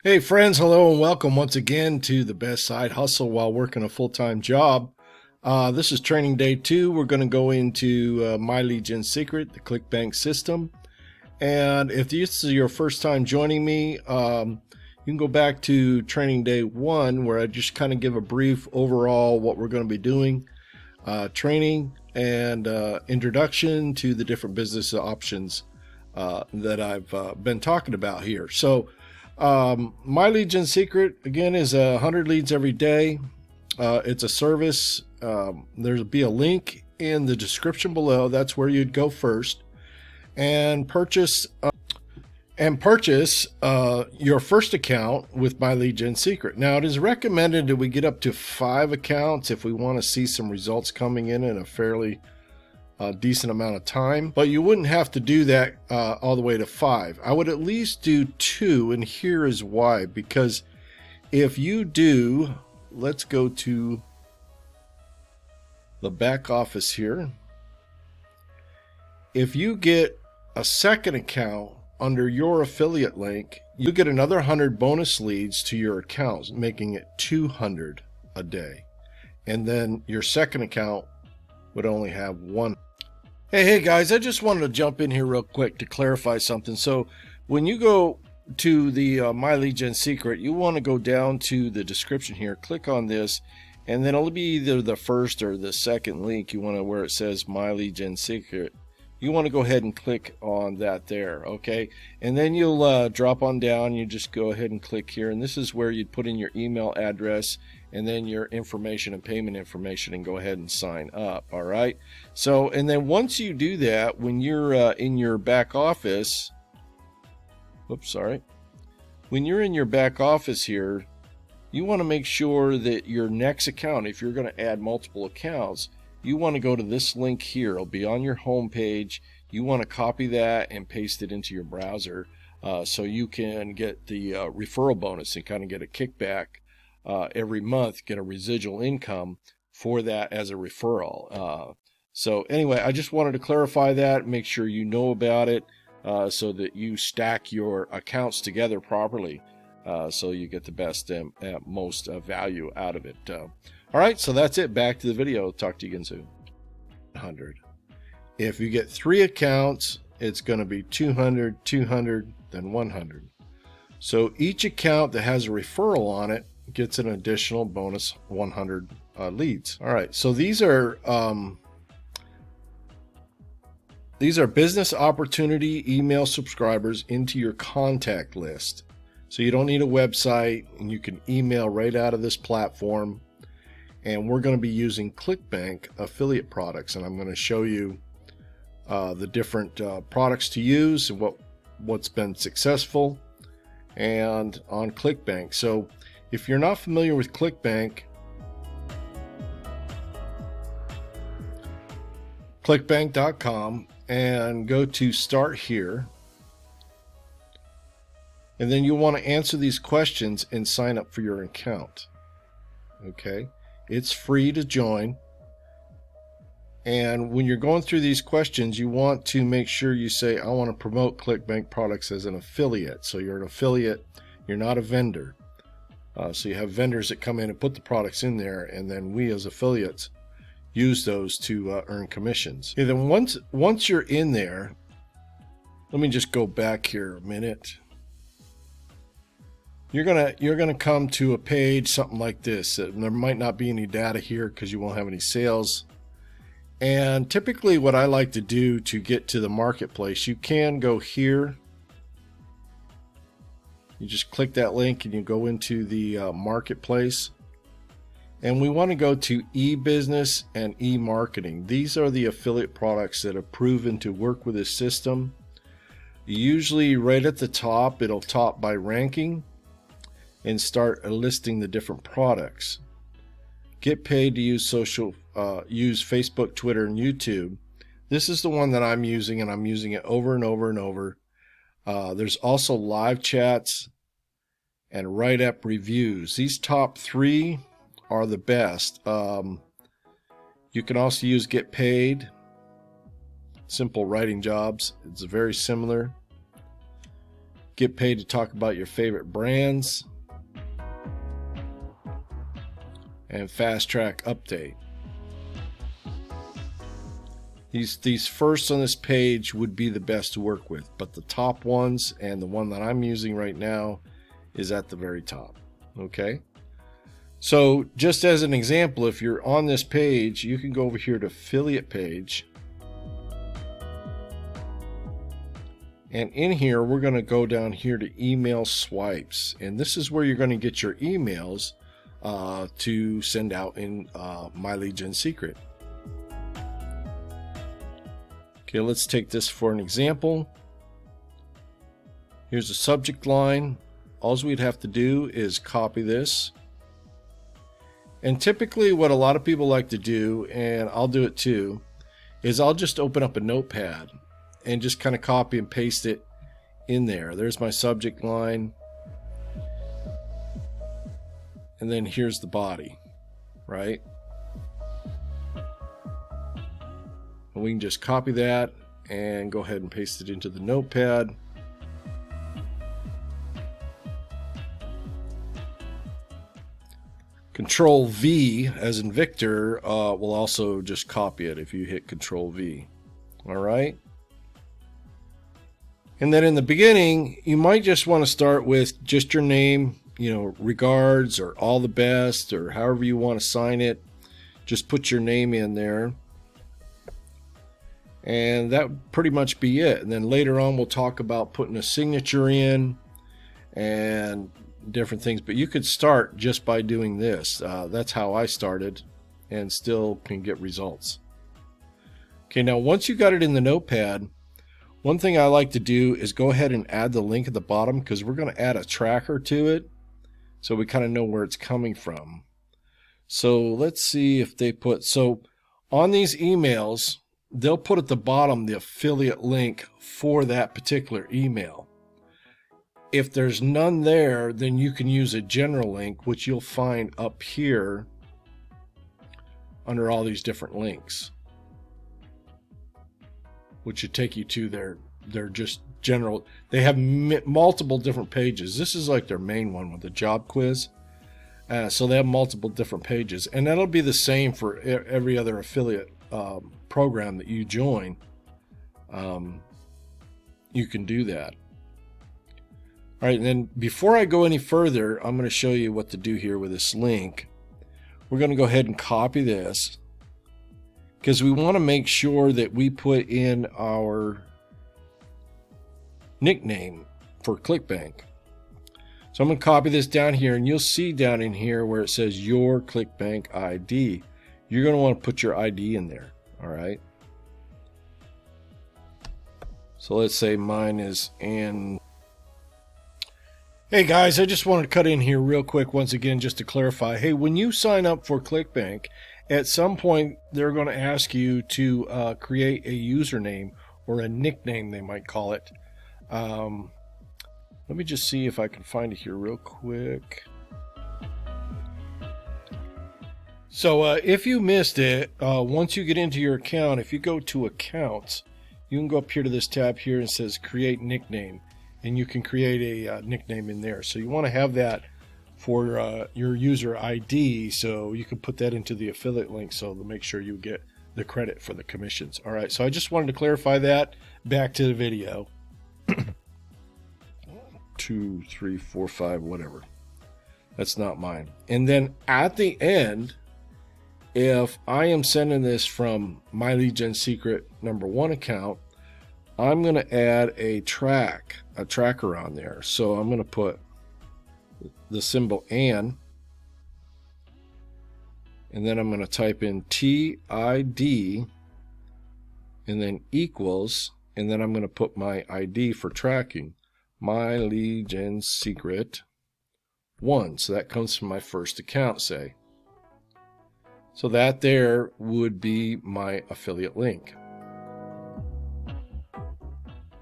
Hey friends, hello and welcome once again to the best side hustle while working a full-time job. This is training day 2. We're going to go into My Lead Gen Secret, the Clickbank system. And if this is your first time joining me, you can go back to training day 1 where I just kind of give a brief overall what we're going to be doing, training and introduction to the different business options that I've been talking about here. So My Lead Gen Secret, again, is 100 leads every day. It's a service. There'll be a link in the description below. That's where you'd go first and purchase your first account with My Lead Gen Secret. Now, it is recommended that we get up to 5 accounts if we want to see some results coming in a fairly decent amount of time, but you wouldn't have to do that all the way to 5. I would at least do 2, and here is why. Because if you do, let's go to the back office here. If you get a second account under your affiliate link, you get another 100 bonus leads to your accounts, making it 200 a day. And then your second account would only have 1. Hey guys, I just wanted to jump in here real quick to clarify something. So when you go to the My Lead Gen Secret, you want to go down to the description here, click on this, and then it'll be either the first or the second link. You want to, where it says My Lead Gen Secret, you want to go ahead and click on that there, okay? And then you'll drop on down. You just go ahead and click here, and this is where you'd put in your email address and then your information and payment information and go ahead and sign up. All right, so and then once you do that, when you're in your back office, when you're in your back office here, you want to make sure that your next account, if you're going to add multiple accounts, you want to go to this link here. It'll be on your home page. You want to copy that and paste it into your browser so you can get the referral bonus and kind of get a kickback every month, get a residual income for that as a referral. So anyway, I just wanted to clarify that, make sure you know about it so that you stack your accounts together properly so you get the best and most value out of it. All right, so that's it. Back to the video. Talk to you again soon. 100. If you get 3 accounts, it's going to be 200, 200, then 100. So each account that has a referral on it gets an additional bonus 100 leads. All right, so these are business opportunity email subscribers into your contact list. So you don't need a website, and you can email right out of this platform. And we're going to be using Clickbank affiliate products, and I'm going to show you the different products to use and what's been successful and on Clickbank. So if you're not familiar with Clickbank, clickbank.com, and go to start here. And then you'll want to answer these questions and sign up for your account. Okay, it's free to join. And when you're going through these questions, you want to make sure you say, I want to promote Clickbank products as an affiliate. So you're an affiliate, you're not a vendor. So you have vendors that come in and put the products in there, and then we as affiliates use those to earn commissions. And then once you're in there, let me just go back here a minute. You're gonna come to a page something like this. There might not be any data here because you won't have any sales. And typically what I like to do to get to the marketplace, you can go here. You just click that link and you go into the marketplace. And we want to go to e-business and e-marketing. These are the affiliate products that have proven to work with this system. Usually right at the top, it'll top by ranking and start listing the different products. Get paid to use use Facebook, Twitter, and YouTube. This is the one that I'm using, and I'm using it over and over and over. There's also live chats and write-up reviews. These top 3 are the best. You can also use Get Paid, simple writing jobs. It's very similar. get paid to talk about your favorite brands, and fast track update. These first on this page would be the best to work with, but the top ones and the one that I'm using right now is at the very top. Okay, so just as an example, if you're on this page, you can go over here to affiliate page, and in here we're going to go down here to email swipes, and this is where you're going to get your emails to send out in My Lead Gen Secret. Okay, let's take this for an example. Here's the subject line. All we'd have to do is copy this. And typically what a lot of people like to do, and I'll do it too, is I'll just open up a notepad and just kind of copy and paste it in there. There's my subject line. And then here's the body, right? And we can just copy that and go ahead and paste it into the notepad. Control V, as in Victor, will also just copy it if you hit Control V. All right. And then in the beginning, you might just want to start with just your name, you know, regards or all the best or however you want to sign it. Just put your name in there. And that would pretty much be it. And then later on, we'll talk about putting a signature in and different things. But you could start just by doing this. That's how I started and still can get results. Okay, now once you got it in the notepad, one thing I like to do is go ahead and add the link at the bottom, because we're going to add a tracker to it so we kind of know where it's coming from. So let's see if they put, so on these emails, they'll put at the bottom the affiliate link for that particular email. If there's none there, then you can use a general link, which you'll find up here under all these different links, which should take you to their just general. They have multiple different pages. This is like their main one with the job quiz. So they have multiple different pages, and that'll be the same for every other affiliate program that you join. You can do that. All right, and then before I go any further, I'm going to show you what to do here with this link. We're going to go ahead and copy this, because we want to make sure that we put in our nickname for Clickbank. So I'm going to copy this down here, and you'll see down in here where it says your Clickbank ID. You're going to want to put your ID in there. All right. So let's say mine is in. Hey guys, I just wanted to cut in here real quick once again just to clarify. Hey, when you sign up for Clickbank, at some point they're going to ask you to create a username or a nickname, they might call it. Let me just see if I can find it here real quick. So if you missed it, once you get into your account, if you go to accounts, you can go up here to this tab here and it says create nickname, and you can create a nickname in there. So you want to have that for your user ID, so you can put that into the affiliate link so to make sure you get the credit for the commissions. All right, so I just wanted to clarify that. Back to the video. 2, 3, 4, 5, whatever. That's not mine. And then at the end, if I am sending this from My Lead Gen Secret #1 account, I'm going to add a tracker on there. So I'm going to put the symbol and then I'm going to type in TID and then equals, and then I'm going to put my ID for tracking, My Lead Gen Secret 1. So that comes from my first account, say. So that there would be my affiliate link.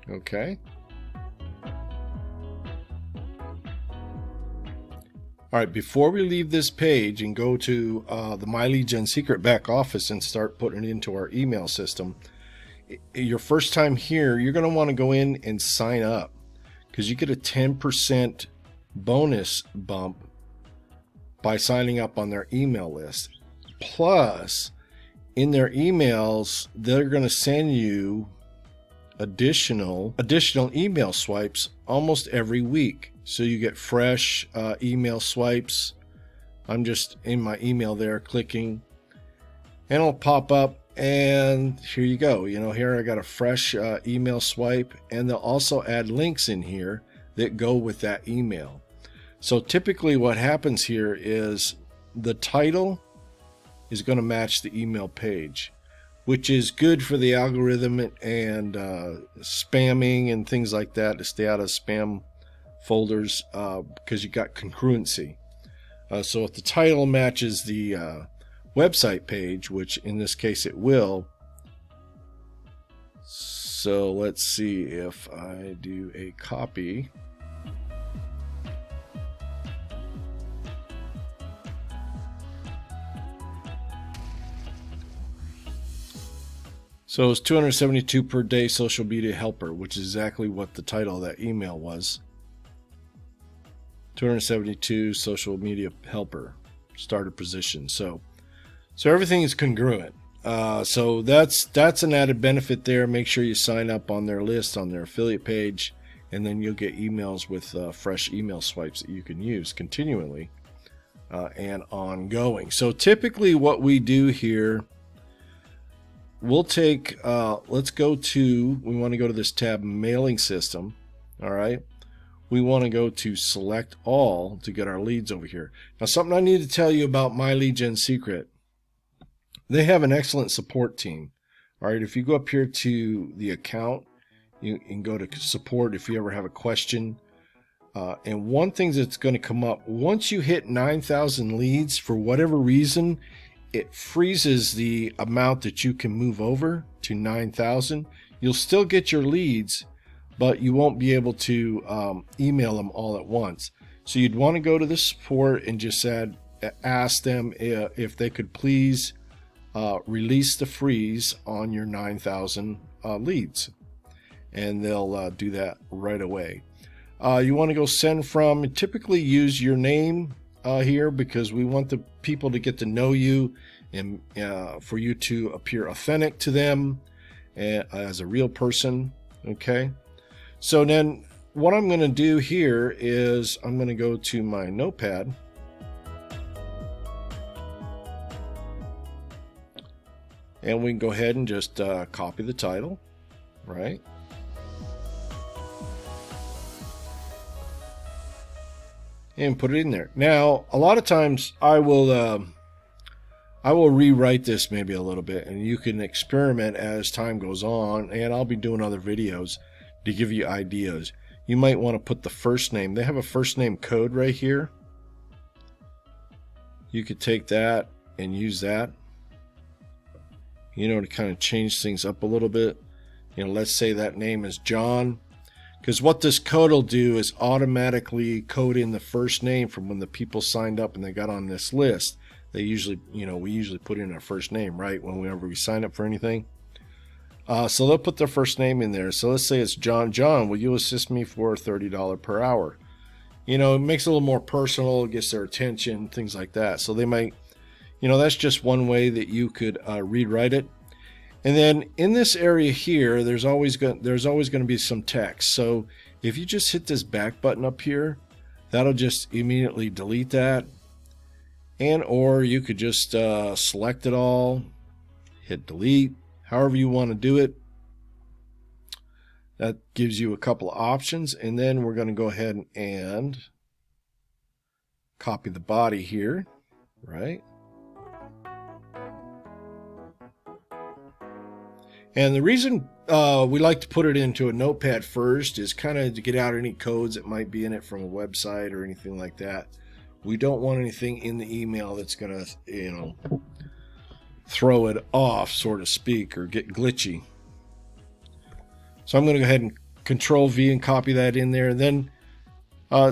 Okay. All right, before we leave this page and go to the My Lead Gen Secret back office and start putting it into our email system, your first time here, you're going to want to go in and sign up, because you get a 10% bonus bump by signing up on their email list. Plus, in their emails, they're going to send you additional email swipes almost every week. So you get fresh email swipes. I'm just in my email there clicking, and it'll pop up, and here you go. Here I got a fresh email swipe, and they'll also add links in here that go with that email. So typically what happens here is the title is going to match the email page, which is good for the algorithm and spamming and things like that, to stay out of spam folders, because you got congruency. So if the title matches the website page, which in this case it will. So let's see if I do a copy. So it's 272 per day social media helper, which is exactly what the title of that email was. 272 social media helper starter position. So everything is congruent. So that's an added benefit there. Make sure you sign up on their list, on their affiliate page, and then you'll get emails with fresh email swipes that you can use continually and ongoing. So typically what we do here, we'll take, we want to go to this tab, mailing system. All right. We want to go to select all to get our leads over here. Now, something I need to tell you about My Lead Gen Secret. They have an excellent support team. All right. If you go up here to the account, you can go to support if you ever have a question. And one thing that's going to come up, once you hit 9,000 leads, for whatever reason, it freezes the amount that you can move over to 9,000. You'll still get your leads, but you won't be able to email them all at once. So you'd want to go to the support and just ask them if they could please release the freeze on your 9,000 leads. And they'll do that right away. You want to go send from, typically use your name here, because we want the people to get to know you and for you to appear authentic to them as a real person. Okay. So then what I'm going to do here is I'm going to go to my notepad. And we can go ahead and just copy the title, right? And put it in there. Now, a lot of times I will rewrite this maybe a little bit, and you can experiment as time goes on, and I'll be doing other videos to give you ideas. You might want to put the first name. They have a first name code right here. You could take that and use that, to kind of change things up a little bit. Let's say that name is John. Because what this code will do is automatically code in the first name from when the people signed up and they got on this list. They usually, we usually put in our first name, right? Whenever we sign up for anything. So they'll put their first name in there. So let's say it's John. John, will you assist me for $30 per hour? It makes it a little more personal, gets their attention, things like that. So they might, that's just one way that you could rewrite it. And then in this area here, there's always going to be some text. So if you just hit this back button up here, that'll just immediately delete that. Or you could just select it all, hit delete, however you want to do it. That gives you a couple of options. And then we're going to go ahead and copy the body here, right? And the reason we like to put it into a notepad first is kind of to get out any codes that might be in it from a website or anything like that. We don't want anything in the email that's going to, throw it off, so to speak, or get glitchy. So I'm going to go ahead and Control V and copy that in there. And then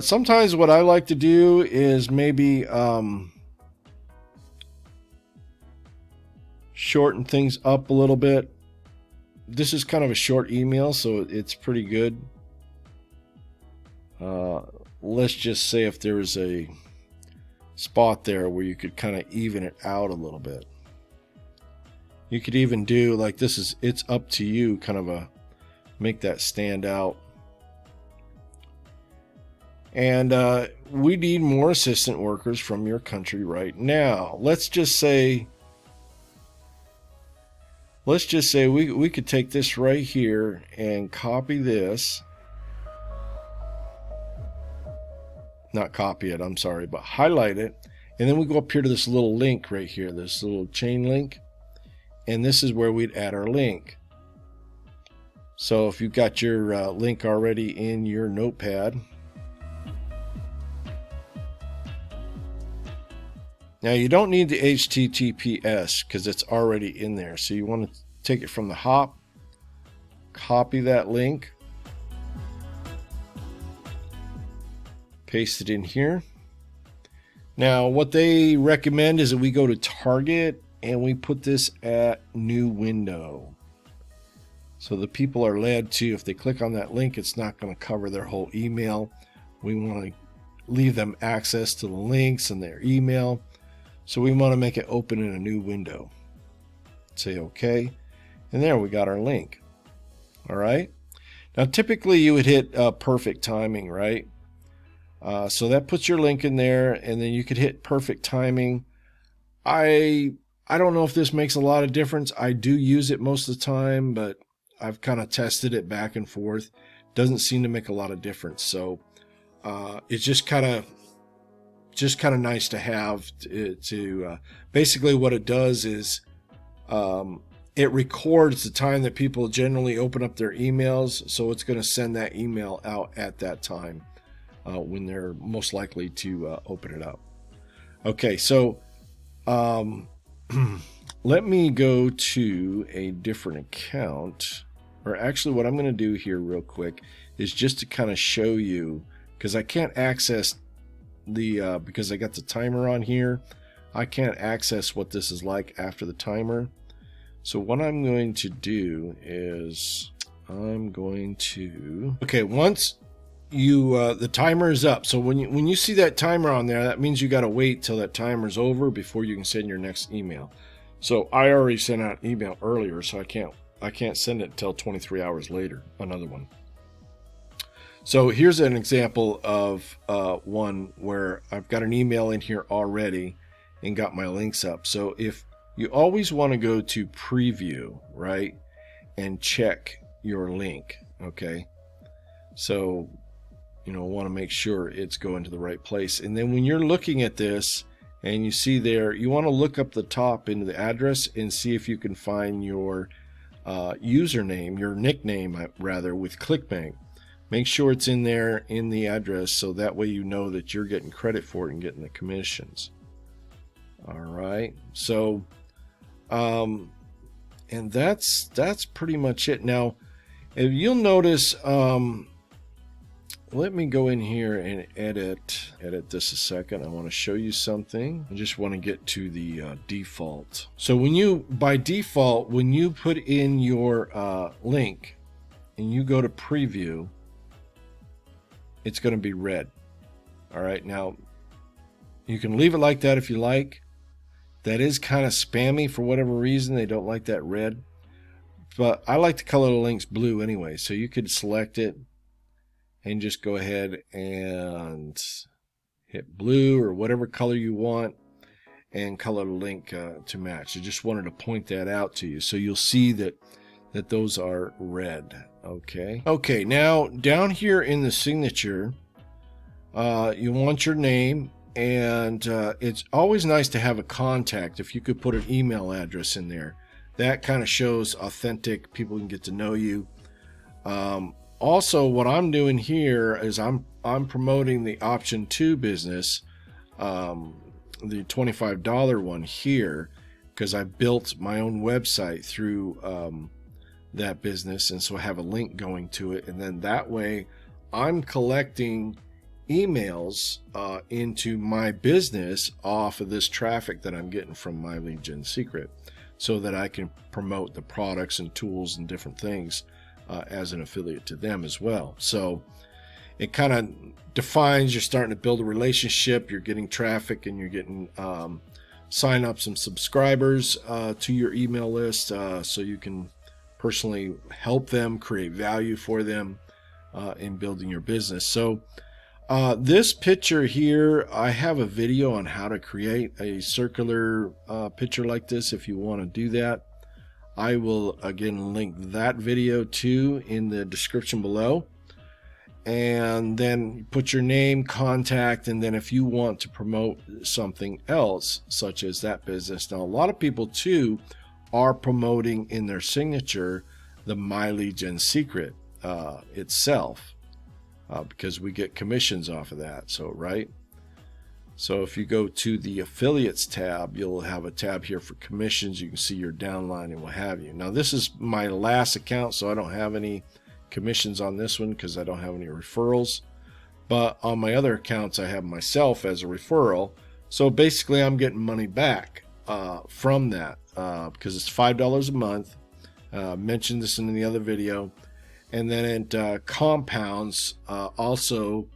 sometimes what I like to do is maybe shorten things up a little bit. This is kind of a short email, so it's pretty good. let's just say if there was a spot there where you could kind of even it out a little bit. You could even do like this is, it's up to you, kind of a make that stand out. And we need more assistant workers from your country right now. Let's just say we could take this right here and copy this. Not copy it, I'm sorry, but highlight it. And then we go up here to this little link right here, this little chain link. And this is where we'd add our link. So if you've got your link already in your notepad. Now you don't need the HTTPS because it's already in there. So you want to take it from the hop, copy that link, paste it in here. Now what they recommend is that we go to Target and we put this at new window. So the people are led to, if they click on that link, it's not going to cover their whole email. We want to leave them access to the links and their email. So we want to make it open in a new window. Say OK. And there we got our link. All right. Now typically you would hit perfect timing, right? So that puts your link in there, and then you could hit perfect timing. I don't know if this makes a lot of difference. I do use it most of the time, but I've kind of tested it back and forth. Doesn't seem to make a lot of difference. So it's just kind of nice to have to basically what it does is it records the time that people generally open up their emails. So it's going to send that email out at that time when they're most likely to open it up. Okay, so let me go to a different account, or actually what I'm going to do here real quick is just to kind of show you, because I can't access the because I got the timer on here, I can't access what this is like after the timer. So what I'm going to do is okay, once you the timer is up, so when you see that timer on there, that means you got to wait till that timer's over before you can send your next email. So I already sent out an email earlier, so I can't send it until 23 hours later, another one. So here's an example of one where I've got an email in here already and got my links up. So if you always want to go to preview, right, and check your link, okay? So want to make sure it's going to the right place. And then when you're looking at this and you see there, you want to look up the top into the address and see if you can find your username, your nickname rather, with Clickbank. Make sure it's in there in the address, so that way you know that you're getting credit for it and getting the commissions. All right, so and that's pretty much it. Now if you'll notice, let me go in here and edit this a second. I want to show you something. I just want to get to the default. So by default, when you put in your link and you go to preview, it's going to be red. All right, now you can leave it like that if you like. That is kind of spammy for whatever reason. They don't like that red, but I like to color the links blue anyway. So you could select it and just go ahead and hit blue or whatever color you want and color the link to match. I just wanted to point that out to you so you'll see that those are red. Okay, now down here in the signature, you want your name, and it's always nice to have a contact. If you could put an email address in there, that kind of shows authentic. People can get to know you. Also, what I'm doing here is I'm promoting the option 2 business, the $25 one here, because I built my own website through that business, and so I have a link going to it, and then that way I'm collecting emails into my business off of this traffic that I'm getting from my lead gen secret, so that I can promote the products and tools and different things as an affiliate to them as well. So it kind of defines you're starting to build a relationship, you're getting traffic, and you're getting sign ups and subscribers to your email list, so you can personally help them, create value for them in building your business. So this picture here, I have a video on how to create a circular picture like this. If you want to do that, I will again link that video too in the description below. And then put your name, contact, and then if you want to promote something else, such as that business. Now, a lot of people too are promoting in their signature the My Lead Gen secret itself, because we get commissions off of that. So, right? So if you go to the affiliates tab, you'll have a tab here for commissions. You can see your downline and what have you. Now, this is my last account, so I don't have any commissions on this one because I don't have any referrals, but on my other accounts I have myself as a referral. So basically I'm getting money back from that because it's $5 a month. Mentioned this in the other video, and then it compounds also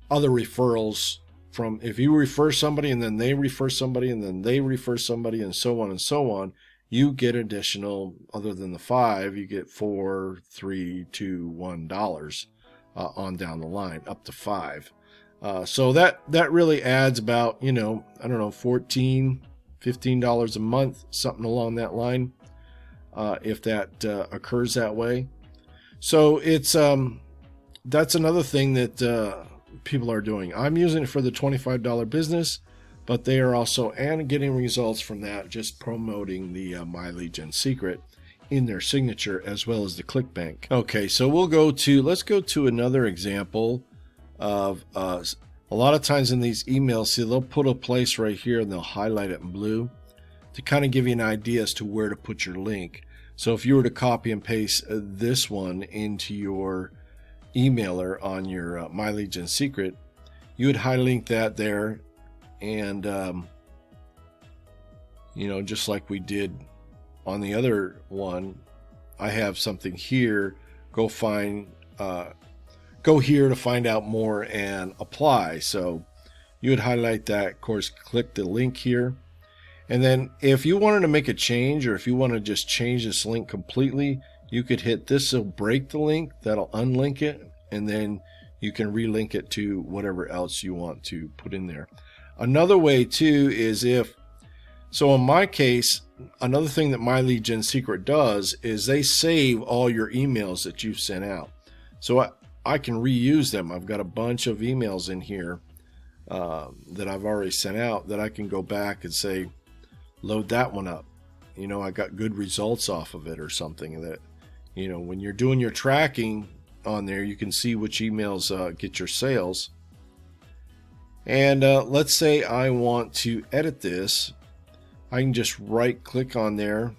other referrals from, if you refer somebody and then they refer somebody and then they refer somebody and so on and so on, you get additional, other than the $5, you get $4, $3, $2, $1 on down the line, up to $5. So that really adds about, I don't know, $14, $15 a month, something along that line, if that occurs that way. So it's that's another thing that people are doing. I'm using it for the $25 business, but they are also getting results from that, just promoting the My Lead Gen secret in their signature as well as the Clickbank. Okay, so let's go to another example of a lot of times in these emails, see, they'll put a place right here and they'll highlight it in blue to kind of give you an idea as to where to put your link. So if you were to copy and paste this one into your emailer on your My Lead Gen secret, you would link that there. And, just like we did on the other one, I have something here. Go here to find out more and apply. So you would highlight that, of course, click the link here. And then if you wanted to make a change, or if you want to just change this link completely, you could hit this. Will break the link. That'll unlink it. And then you can relink it to whatever else you want to put in there. Another way too is so in my case, another thing that My Lead Gen secret does is they save all your emails that you've sent out. So I can reuse them. I've got a bunch of emails in here that I've already sent out that I can go back and say, load that one up. I got good results off of it or something that, when you're doing your tracking on there, you can see which emails get your sales. And let's say I want to edit this. I can just right click on there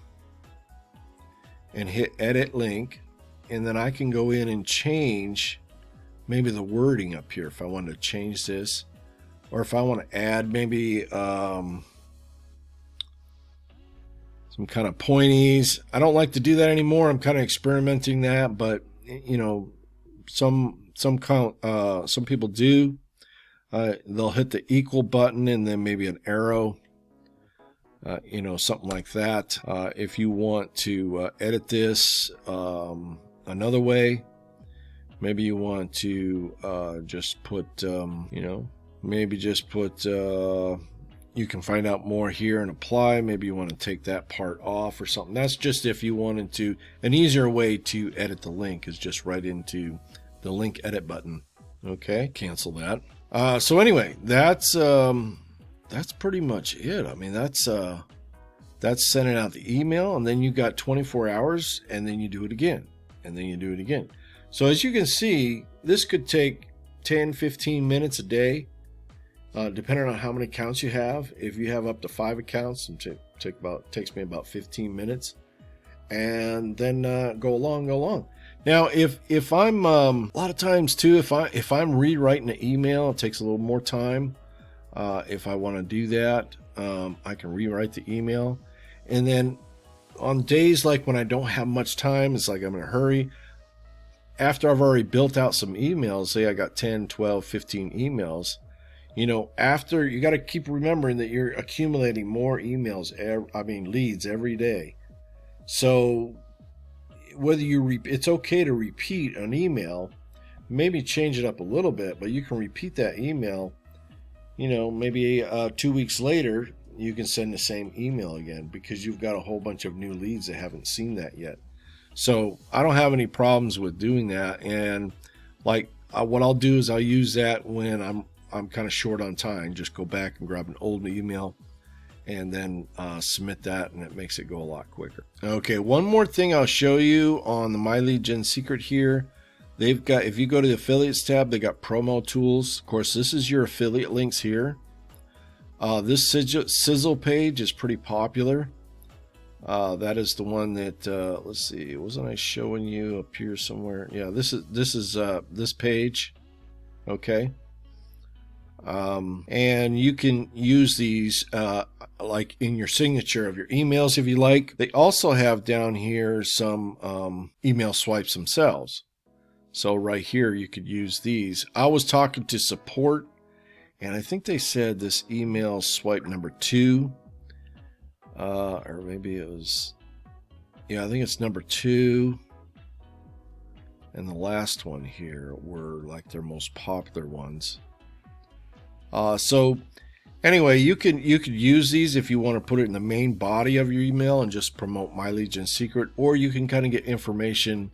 and hit edit link, and then I can go in and change maybe the wording up here if I want to change this, or if I want to add maybe some kind of pointies. I don't like to do that anymore. I'm kind of experimenting that, but some people do. They'll hit the equal button and then maybe an arrow, something like that. If you want to edit this another way, maybe you want to just put, maybe just put, you can find out more here and apply. Maybe you want to take that part off or something. That's just if you wanted to. An easier way to edit the link is just right into the link edit button. Okay, cancel that. So anyway, that's pretty much it. I mean, that's sending out the email, and then you got 24 hours, and then you do it again, and then you do it again. So as you can see, this could take 10, 15 minutes a day, depending on how many accounts you have. If you have up to 5 accounts, it takes me about 15 minutes, and then go along. Now, if I'm a lot of times too, if I'm rewriting an email, it takes a little more time. If I want to do that, I can rewrite the email, and then on days like when I don't have much time, it's like I'm in a hurry, after I've already built out some emails, say I got 10, 12, 15 emails, you know, after, you got to keep remembering that you're accumulating more emails, leads every day. So whether it's okay to repeat an email, maybe change it up a little bit, but you can repeat that email, you know, maybe 2 weeks later, you can send the same email again because you've got a whole bunch of new leads that haven't seen that yet. So I don't have any problems with doing that. And like what I'll do is I'll use that when I'm kind of short on time. Just go back and grab an old email and then submit that, and it makes it go a lot quicker. Okay, one more thing I'll show you on the My Lead Gen Secret here. They've got, if you go to the affiliates tab, they got promo tools. Of course, this is your affiliate links here. This sizzle page is pretty popular. That is the one that let's see, wasn't I showing you up here somewhere? Yeah, this is this page. Okay. And you can use these like in your signature of your emails if you like. They also have down here some email swipes themselves. So right here you could use these. I was talking to support, and I think they said this email swipe number 2, or maybe it was, yeah, I think it's number 2, and the last one here were like their most popular ones. So anyway, you could use these if you want to put it in the main body of your email and just promote My Lead Gen Secret, or you can kind of get information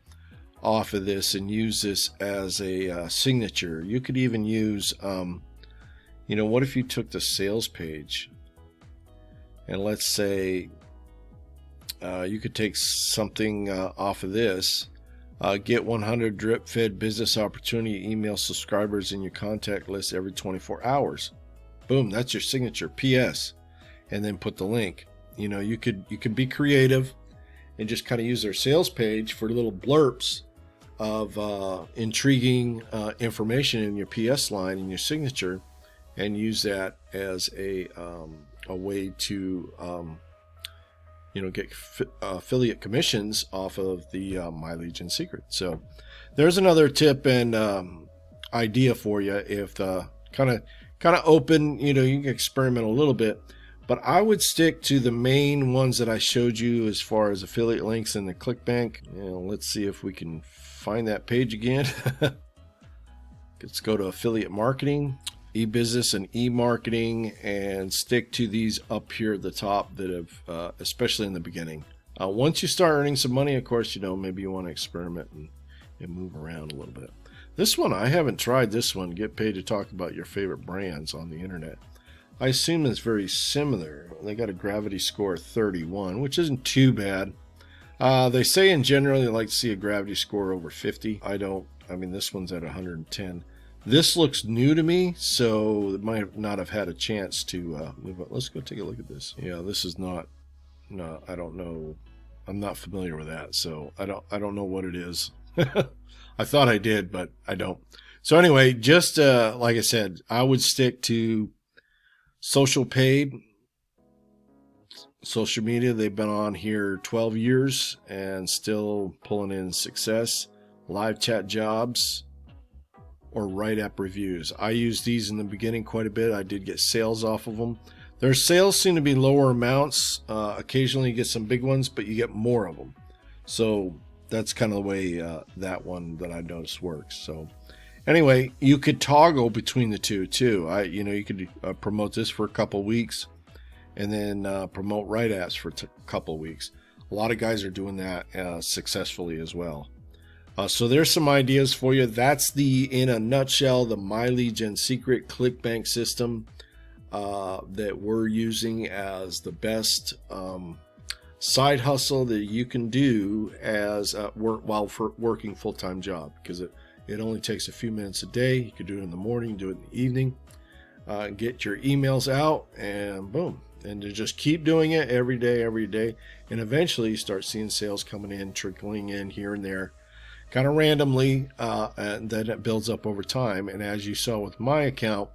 off of this and use this as a signature. You could even use, you know, what if you took the sales page and let's say you could take something off of this. Get 100 drip-fed business opportunity email subscribers in your contact list every 24 hours. Boom, that's your signature. PS, and then put the link. You know, you could be creative and just kind of use their sales page for little blurps of intriguing information in your PS line in your signature, and use that as a way to you know, get affiliate commissions off of the My Lead Gen Secret. So there's another tip and idea for you. If kind of open, you know, you can experiment a little bit, but I would stick to the main ones that I showed you as far as affiliate links in the Clickbank. You know, let's see if we can find that page again. Let's go to affiliate marketing, e-business and e-marketing, and stick to these up here at the top that have, especially in the beginning. Once you start earning some money, of course, you know, maybe you want to experiment and move around a little bit. This one, I haven't tried this one, get paid to talk about your favorite brands on the internet. I assume it's very similar. They got a gravity score of 31, which isn't too bad. They say in general they like to see a gravity score over 50. I mean, this one's at 110. This looks new to me, so it might not have had a chance to move up. Let's go take a look at this. Yeah, this is not, I don't know. I'm not familiar with that, so I don't know what it is. I thought I did, but I don't. So anyway, just like I said, I would stick to social paid. Social media, they've been on here 12 years and still pulling in success. Live chat jobs or write-app reviews. I used these in the beginning quite a bit. I did get sales off of them. Their sales seem to be lower amounts. Occasionally you get some big ones, but you get more of them. So that's kind of the way that one that I noticed works. So anyway, you could toggle between the two too. You know, you could promote this for a couple weeks and then promote write-apps for a couple weeks. A lot of guys are doing that successfully as well. So there's some ideas for you. That's in a nutshell, the My Lead Gen Secret Clickbank system that we're using as the best side hustle that you can do as while working full-time job, because it only takes a few minutes a day. You can do it in the morning, do it in the evening, get your emails out, and boom. And to just keep doing it every day, and eventually you start seeing sales coming in, trickling in here and there, kind of randomly, and then it builds up over time. And as you saw with my account,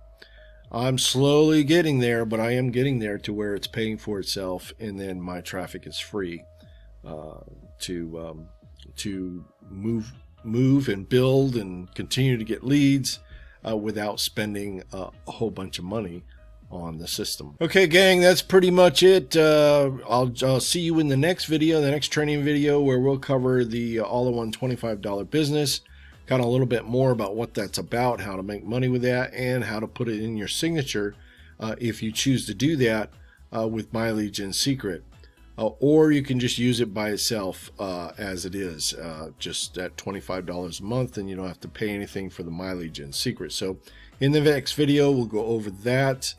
I'm slowly getting there, but I am getting there to where it's paying for itself, and then my traffic is free to move move and build and continue to get leads without spending a whole bunch of money on the system. Okay, gang, that's pretty much it. I'll see you in the next video, the next training video, where we'll cover the all-in-one $25 business, kind of a little bit more about what that's about, how to make money with that, and how to put it in your signature if you choose to do that with MyLegion Secret. Or you can just use it by itself as it is, just at $25 a month, and you don't have to pay anything for the MyLegion Secret. So in the next video, we'll go over that.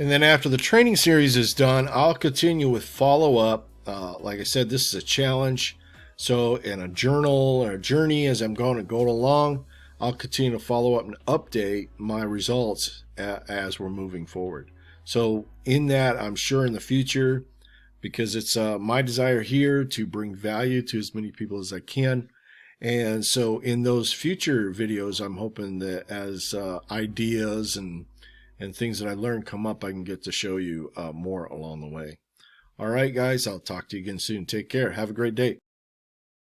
And then after the training series is done, I'll continue with follow-up. Like I said, this is a challenge. So in a journal or a journey as I'm going to go along, I'll continue to follow up and update my results as we're moving forward. So in that, I'm sure in the future, because it's my desire here to bring value to as many people as I can. And so in those future videos, I'm hoping that as ideas and things that I learned come up, I can get to show you more along the way. All right, guys, I'll talk to you again soon. Take care. Have a great day.